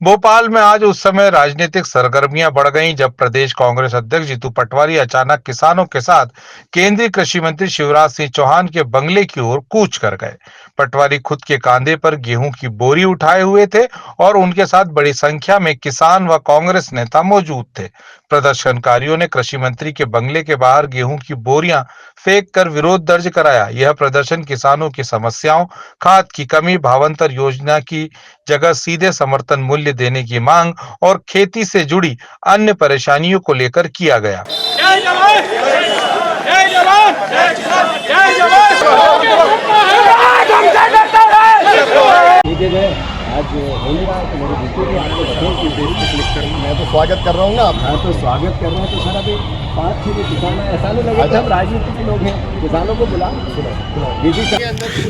भोपाल में आज उस समय राजनीतिक सरगर्मियां बढ़ गईं जब प्रदेश कांग्रेस अध्यक्ष जीतू पटवारी अचानक किसानों के साथ केंद्रीय कृषि मंत्री शिवराज सिंह चौहान के बंगले की ओर कूच कर गए। पटवारी खुद के कांधे पर गेहूं की बोरी उठाए हुए थे और उनके साथ बड़ी संख्या में किसान व कांग्रेस नेता मौजूद थे। प्रदर्शनकारियों ने कृषि मंत्री के बंगले के बाहर गेहूं की बोरियां फेंक कर विरोध दर्ज कराया। यह प्रदर्शन किसानों की समस्याओं, खाद की कमी, भावांतर योजना की जगह सीधे समर्थन मूल्य देने की मांग और खेती से जुड़ी अन्य परेशानियों को लेकर किया गया। जय जवान, जय जवान, जय किसान, जय जवान। आज होने का तो मेरे बिल्कुल भी आपको बताऊँ कि देश को क्लिक करना, मैं तो स्वागत कर रहा हूँ ना। हाँ तो स्वागत कर रहा हूँ तो सर अभी 5-6 किसान ऐसा नहीं लगे हम राजनीति के लोग हैं, किसानों को बुला।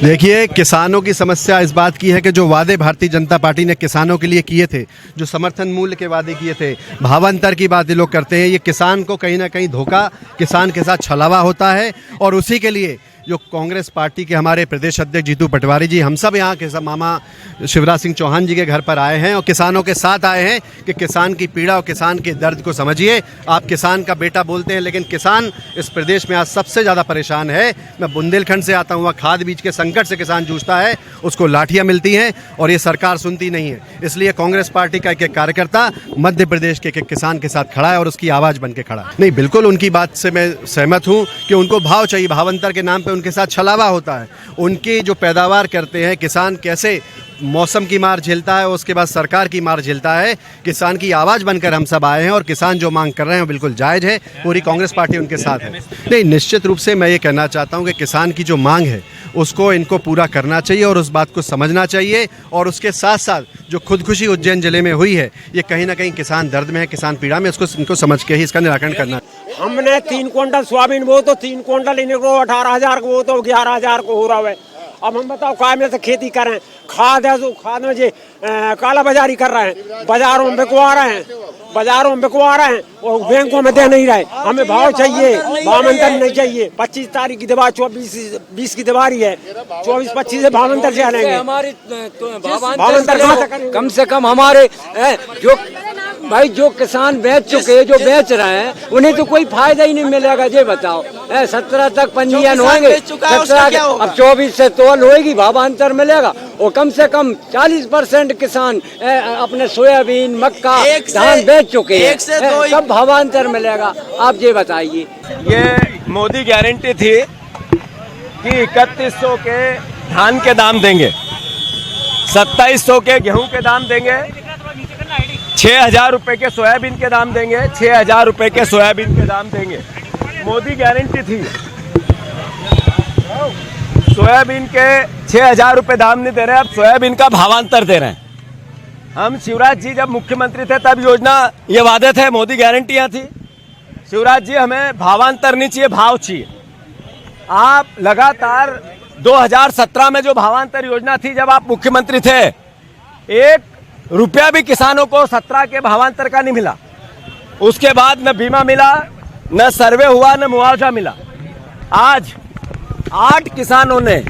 देखिए, किसानों की समस्या इस बात की है कि जो वादे भारतीय जनता पार्टी ने किसानों के लिए किए थे, जो समर्थन मूल्य के वादे किए थे, भावांतर की बातें लोग करते हैं, ये किसान को कहीं ना कहीं धोखा, किसान के साथ छलावा होता है। और उसी के लिए जो कांग्रेस पार्टी के हमारे प्रदेश अध्यक्ष जीतू पटवारी जी, हम सब यहाँ के सब मामा शिवराज सिंह चौहान जी के घर पर आए हैं और किसानों के साथ आए हैं कि किसान की पीड़ा और किसान के दर्द को समझिए। आप किसान का बेटा बोलते हैं, लेकिन किसान इस प्रदेश में आज सबसे ज़्यादा परेशान है। मैं बुंदेलखंड से आता हूँ, वहाँ खाद बीज के संकट से किसान जूझता है, उसको लाठियाँ मिलती हैं और ये सरकार सुनती नहीं है। इसलिए कांग्रेस पार्टी का एक कार्यकर्ता मध्य प्रदेश के एक किसान के साथ खड़ा है और उसकी आवाज़ बन के खड़ा है। नहीं, बिल्कुल उनकी बात से मैं सहमत हूँ कि उनको भाव चाहिए, भावांतर के नाम पर उनके साथ छलावा होता है। उनकी जो पैदावार करते हैं किसान, कैसे मौसम की मार झेलता है, उसके बाद सरकार की मार झेलता है। किसान की आवाज़ बनकर हम सब आए हैं और किसान जो मांग कर रहे हैं वो बिल्कुल जायज़ है। पूरी कांग्रेस पार्टी उनके साथ है। नहीं, निश्चित रूप से मैं ये कहना चाहता हूँ कि किसान की जो मांग है उसको इनको पूरा करना चाहिए और उस बात को समझना चाहिए। और उसके साथ साथ जो खुदकुशी उज्जैन जिले में हुई है, ये कहीं ना कहीं किसान दर्द में है, किसान पीड़ा में, उसको इनको समझ के ही इसका निराकरण करना। हमने 3 क्विंटल सोयाबीन वो तो 3 क्विंटल इन्हें को 18,000 को, वो तो 11,000 को हो रहा है। अब हम बताओ काय में से खेती करें, खाद है तो खाद में जे काला बाजारी कर रहे हैं, बाजारों में बिकवा रहे हैं, बाजारों में बिकवा रहे हैं और बैंकों में दे नहीं रहे। हमें भाव चाहिए, भावांतर नहीं चाहिए। 25 तारीख की दीवार 24-20 की दीवारी है, 24-25 से भावांतर चलेंगे। हमारी भावांतर कम से कम हमारे जो भाई जो किसान बेच चुके, जो बेच रहे हैं, उन्हें तो कोई फायदा ही नहीं मिलेगा। ये बताओ 17 तक पंजीयन होंगे, 17 अब 24 से तोल होगी, भावांतर मिलेगा। और कम से कम 40% किसान अपने सोयाबीन, मक्का, धान बेच चुके हैं, तब भावांतर मिलेगा। आप ये बताइए। ये मोदी गारंटी थी कि 3100 के धान के दाम देंगे, 2700 के गेहूं के दाम देंगे, 6,000 रुपए के सोयाबीन के दाम देंगे, 6,000 रुपए के सोयाबीन के दाम देंगे। मोदी गारंटी थी। सोयाबीन के 6,000 रुपए दाम नहीं दे रहे, अब सोयाबीन का भावांतर दे रहे हैं। हम शिवराज जी जब मुख्यमंत्री थे तब योजना ये वादे थे, मोदी गारंटियां थी। शिवराज जी हमें भावांतर नहीं चाहिए, भाव चाहिए। आप लगातार 2017 में जो भावांतर योजना थी, जब आप मुख्यमंत्री थे, 1 रुपया भी किसानों को 17 के भावांतर का नहीं मिला। उसके बाद न बीमा मिला, न सर्वे हुआ, न मुआवजा मिला। आज 8 किसानों ने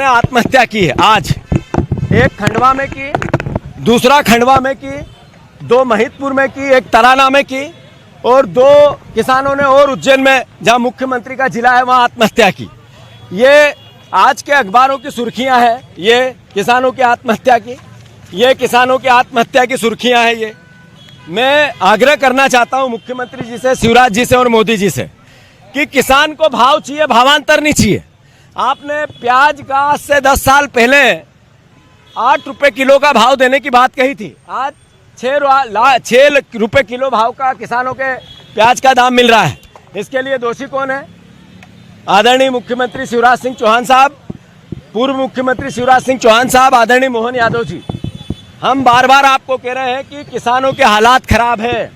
आत्महत्या की है। आज एक खंडवा में की, दूसरा खंडवा में की, 2 महिदपुर में की, एक तराना में की और 2 किसानों ने और उज्जैन में, जहां मुख्यमंत्री का जिला है, वहां आत्महत्या की। ये आज के अखबारों की सुर्खियां हैं, ये किसानों की आत्महत्या की, ये किसानों की आत्महत्या की सुर्खियां हैं। ये मैं आग्रह करना चाहता हूं मुख्यमंत्री जी से, शिवराज जी से और मोदी जी से कि किसान को भाव चाहिए, भावांतर नहीं चाहिए। आपने प्याज का आज से 10 साल पहले 8 रुपए किलो का भाव देने की बात कही थी। आज 6 रुपए किलो भाव का किसानों के प्याज का दाम मिल रहा है। इसके लिए दोषी कौन है? आदरणीय मुख्यमंत्री शिवराज सिंह चौहान साहब, पूर्व मुख्यमंत्री शिवराज सिंह चौहान साहब, आदरणीय मोहन यादव जी। हम बार बार आपको कह रहे हैं कि किसानों के हालात खराब है।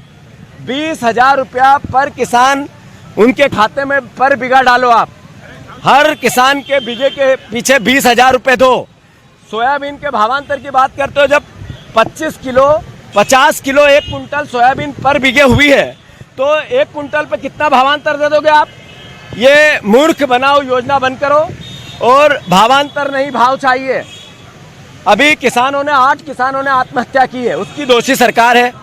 20,000 रुपया पर किसान उनके खाते में पर बीघा डालो। आप हर किसान के बीघे के पीछे 20,000 रुपये दो। सोयाबीन के भावांतर की बात करते हो, जब 25 किलो 50 किलो 1 कुंटल सोयाबीन पर बीघे हुई है, तो 1 कुंटल पे कितना भावांतर दे दोगे आप? ये मूर्ख बनाओ योजना बंद करो और भावांतर नहीं, भाव चाहिए। अभी किसानों ने 8 किसानों ने आत्महत्या की है, उसकी दोषी सरकार है,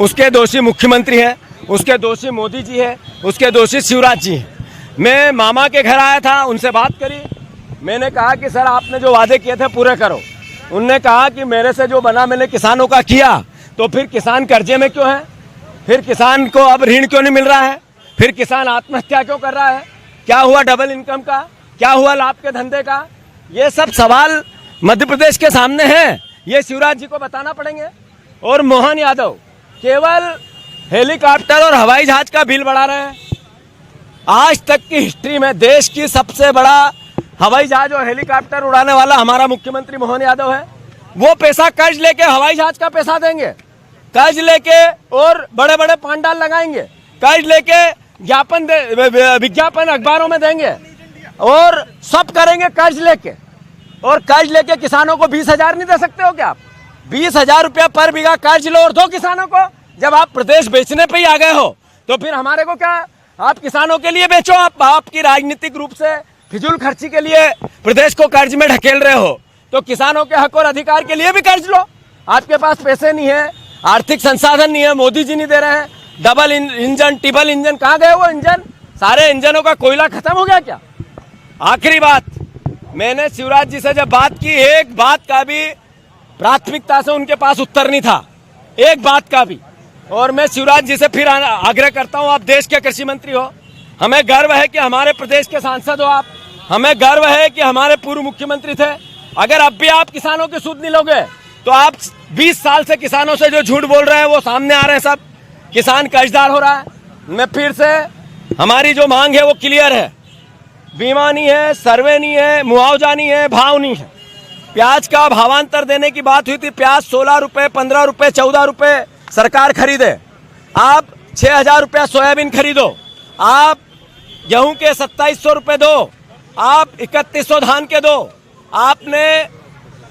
उसके दोषी मुख्यमंत्री है, उसके दोषी मोदी जी है, उसके दोषी शिवराज जी हैं। मैं मामा के घर आया था, उनसे बात करी, मैंने कहा कि सर आपने जो वादे किए थे पूरे करो। उनने कहा कि मेरे से जो बना मैंने किसानों का किया, तो फिर किसान कर्जे में क्यों है, फिर किसान को अब ऋण क्यों नहीं मिल रहा है, फिर किसान आत्महत्या क्यों कर रहा है, क्या हुआ डबल इनकम का, क्या हुआ लाभ के धंधे का। ये सब सवाल मध्य प्रदेश के सामने हैं, ये शिवराज जी को बताना पड़ेंगे। और मोहन यादव केवल हेलीकॉप्टर और हवाई जहाज का बिल बढ़ा रहे हैं। आज तक की हिस्ट्री में देश की सबसे बड़ा हवाई जहाज और हेलीकॉप्टर उड़ाने वाला हमारा मुख्यमंत्री मोहन यादव है। वो पैसा कर्ज लेके हवाई जहाज का पैसा देंगे, कर्ज लेके और बड़े बड़े पांडाल लगाएंगे, कर्ज लेके विज्ञापन अखबारों में देंगे और सब करेंगे कर्ज लेके। और कर्ज लेके किसानों को 20,000 नहीं दे सकते हो क्या आप? 20,000 रुपया पर बीघा कर्ज लो और दो किसानों को। जब आप प्रदेश बेचने पे ही आ गए हो तो फिर हमारे को क्या, आप किसानों के लिए बेचो। आप आपकी राजनीतिक रूप से फिजूल खर्ची के लिए प्रदेश को कर्ज में ढकेल रहे हो, तो किसानों के हक और अधिकार के लिए भी कर्ज लो। आपके पास पैसे नहीं है, आर्थिक संसाधन नहीं है, मोदी जी नहीं दे रहे हैं। डबल इंजन ट्रिपल इंजन कहाँ गए वो इंजन? सारे इंजनों का कोयला खत्म हो गया क्या? आखिरी बात, मैंने शिवराज जी से जब बात की, एक बात का भी प्राथमिकता से उनके पास उत्तर नहीं था, एक बात का भी। और मैं शिवराज जी से फिर आग्रह करता हूं, आप देश के कृषि मंत्री हो, हमें गर्व है कि हमारे प्रदेश के सांसद हो आप, हमें गर्व है कि हमारे पूर्व मुख्यमंत्री थे। अगर अब भी आप किसानों की सुध नहीं लोगे तो आप 20 साल से किसानों से जो झूठ बोल रहे हैं वो सामने आ रहे हैं, सब किसान कर्जदार हो रहा है। मैं फिर से, हमारी जो मांग है वो क्लियर है, बीमा नहीं है, सर्वे नहीं है, मुआवजा नहीं है, भाव नहीं है। प्याज का भावांतर देने की बात हुई थी, प्याज 16 रुपए, 15 रुपए, 14 रुपए सरकार खरीदे, आप 6,000 रुपया सोयाबीन खरीदो, आप गेहूं के 2700 रुपए दो, आप 3100 धान के दो, आपने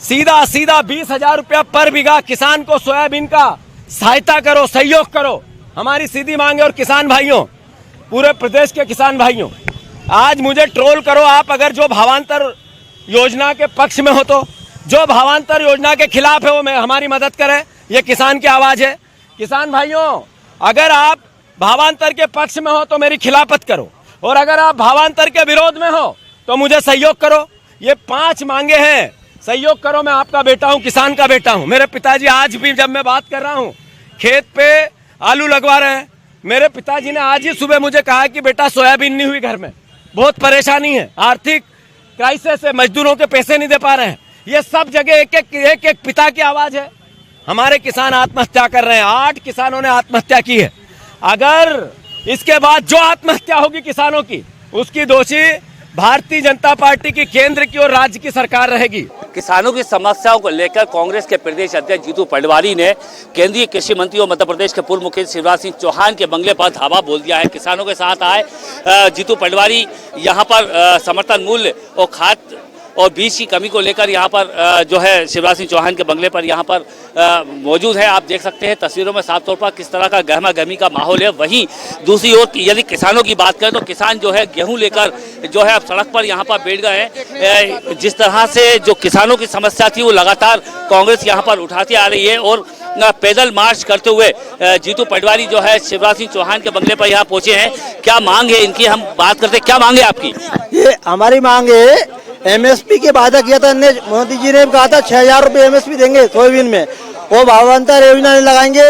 सीधा 20,000 रुपया पर बीघा किसान को सोयाबीन का सहायता करो, सहयोग करो। हमारी सीधी मांग है। और किसान भाइयों, पूरे प्रदेश के किसान भाइयों, आज मुझे ट्रोल करो आप अगर जो भावांतर योजना के पक्ष में हो, तो जो भावांतर योजना के खिलाफ है वो हमारी मदद करें, ये किसान की आवाज है। किसान भाइयों, अगर आप भावांतर के पक्ष में हो तो मेरी खिलाफत करो, और अगर आप भावांतर के विरोध में हो तो मुझे सहयोग करो। ये 5 मांगे हैं, सहयोग करो। मैं आपका बेटा हूं, किसान का बेटा हूं। मेरे पिताजी आज भी जब मैं बात कर रहा हूं, खेत पे आलू लगवा रहे हैं। मेरे पिताजी ने आज ही सुबह मुझे कहा कि बेटा सोयाबीन नहीं हुई घर में, बहुत परेशानी है, आर्थिक क्राइसिस है, मजदूरों के पैसे नहीं दे पा रहे हैं। ये सब जगह एक एक पिता की आवाज है। हमारे किसान आत्महत्या कर रहे हैं, 8 किसानों ने आत्महत्या की है। अगर इसके बाद जो आत्महत्या होगी किसानों की, उसकी दोषी भारतीय जनता पार्टी की केंद्र की और राज्य की सरकार रहेगी। किसानों की समस्याओं को लेकर कांग्रेस के प्रदेश अध्यक्ष जीतू पटवारी ने केंद्रीय कृषि मंत्री और मध्य प्रदेश के पूर्व मुख्यमंत्री शिवराज सिंह चौहान के बंगले पर धावा बोल दिया है। किसानों के साथ आए जीतू पटवारी यहां पर समर्थन मूल्य और खाद और बीज की कमी को लेकर यहाँ पर जो है शिवराज सिंह चौहान के बंगले पर यहाँ पर मौजूद है। आप देख सकते हैं तस्वीरों में साफ तौर पर किस तरह का गहमा गहमी का माहौल है। वहीं दूसरी ओर यदि किसानों की बात करें तो किसान जो है गेहूं लेकर जो है अब सड़क पर यहाँ पर बैठ गए हैं। जिस तरह से जो किसानों की समस्या थी वो लगातार कांग्रेस यहाँ पर उठाती आ रही है और पैदल मार्च करते हुए जीतू पटवारी जो है शिवराज सिंह चौहान के बंगले पर यहाँ पहुंचे हैं। क्या मांग है इनकी, हम बात करते हैं। क्या मांग है आपकी? ये हमारी मांग है, एमएसपी के वादा किया था मोदी जी ने, कहा था 6,000 रुपये एमएसपी देंगे सोयाबीन में, वो भावांतर योजना नहीं लगाएंगे।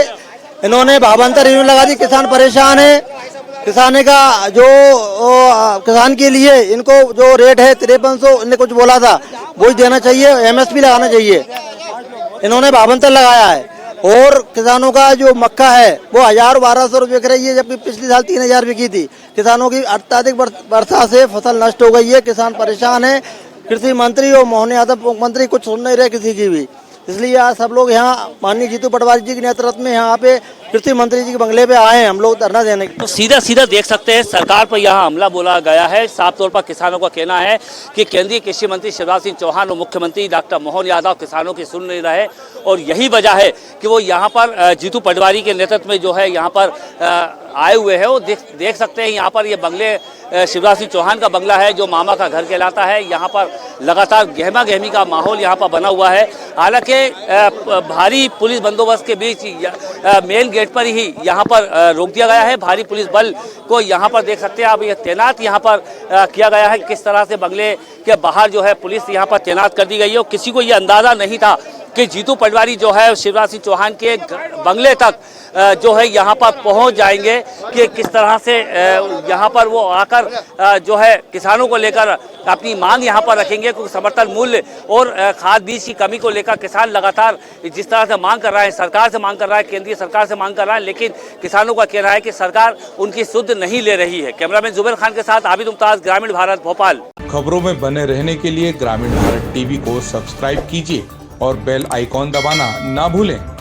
इन्होंने भावांतर योजना लगा दी, किसान परेशान है। किसान का जो किसान के लिए इनको जो रेट है 5300 इन्हें कुछ बोला था वही देना चाहिए, एमएसपी लगाना चाहिए। इन्होंने भावांतर लगाया है और किसानों का जो मक्का है वो 1,000-1,200 रुपये बिक रही है, जबकि पिछले साल 3,000 बिकी थी। किसानों की अत्यधिक वर्षा से फसल नष्ट हो गई है, किसान परेशान है। कृषि मंत्री और मोहन यादव मुख्यमंत्री कुछ सुन नहीं रहे किसी की भी, इसलिए आज सब लोग यहाँ माननीय जीतू पटवारी जी के नेतृत्व में यहाँ पे कृषि मंत्री जी के बंगले पे आए हैं हम लोग धरना देने। तो सीधा सीधा देख सकते हैं सरकार पर यहाँ हमला बोला गया है। साफ तौर पर किसानों का कहना है कि केंद्रीय कृषि मंत्री शिवराज सिंह चौहान और मुख्यमंत्री डॉक्टर मोहन यादव किसानों की सुन नहीं रहे और यही वजह है कि वो यहाँ पर जीतू पटवारी के नेतृत्व में जो है यहाँ पर आए हुए हैं। वो देख सकते हैं यहाँ पर ये बंगले शिवराज सिंह चौहान का बंगला है जो मामा का घर कहलाता है। यहाँ पर लगातार गहमा गहमी का माहौल यहाँ पर बना हुआ है। हालांकि भारी पुलिस बंदोबस्त के बीच मेन गेट पर ही यहाँ पर रोक दिया गया है। भारी पुलिस बल को यहाँ पर देख सकते हैं अब ये तैनात यहाँ पर किया गया है। किस तरह से बंगले के बाहर जो है पुलिस यहाँ पर तैनात कर दी गई है और किसी को ये अंदाजा नहीं था कि जीतू पटवारी जो है शिवराज सिंह चौहान के बंगले तक जो है यहाँ पर पहुँच जाएंगे कि किस तरह से यहाँ पर वो आकर जो है किसानों को लेकर अपनी मांग यहाँ पर रखेंगे। क्योंकि समर्थन मूल्य और खाद बीज की कमी को लेकर किसान लगातार जिस तरह से मांग कर रहा है, सरकार से मांग कर रहा है, केंद्रीय सरकार से मांग कर रहा है, लेकिन किसानों का कहना है कि सरकार उनकी सुध नहीं ले रही है। कैमरामैन जुबेर खान के साथ आबिद मुमताज, ग्रामीण भारत, भोपाल। खबरों में बने रहने के लिए ग्रामीण भारत टीवी को सब्सक्राइब कीजिए और बेल आइकॉन दबाना ना भूलें।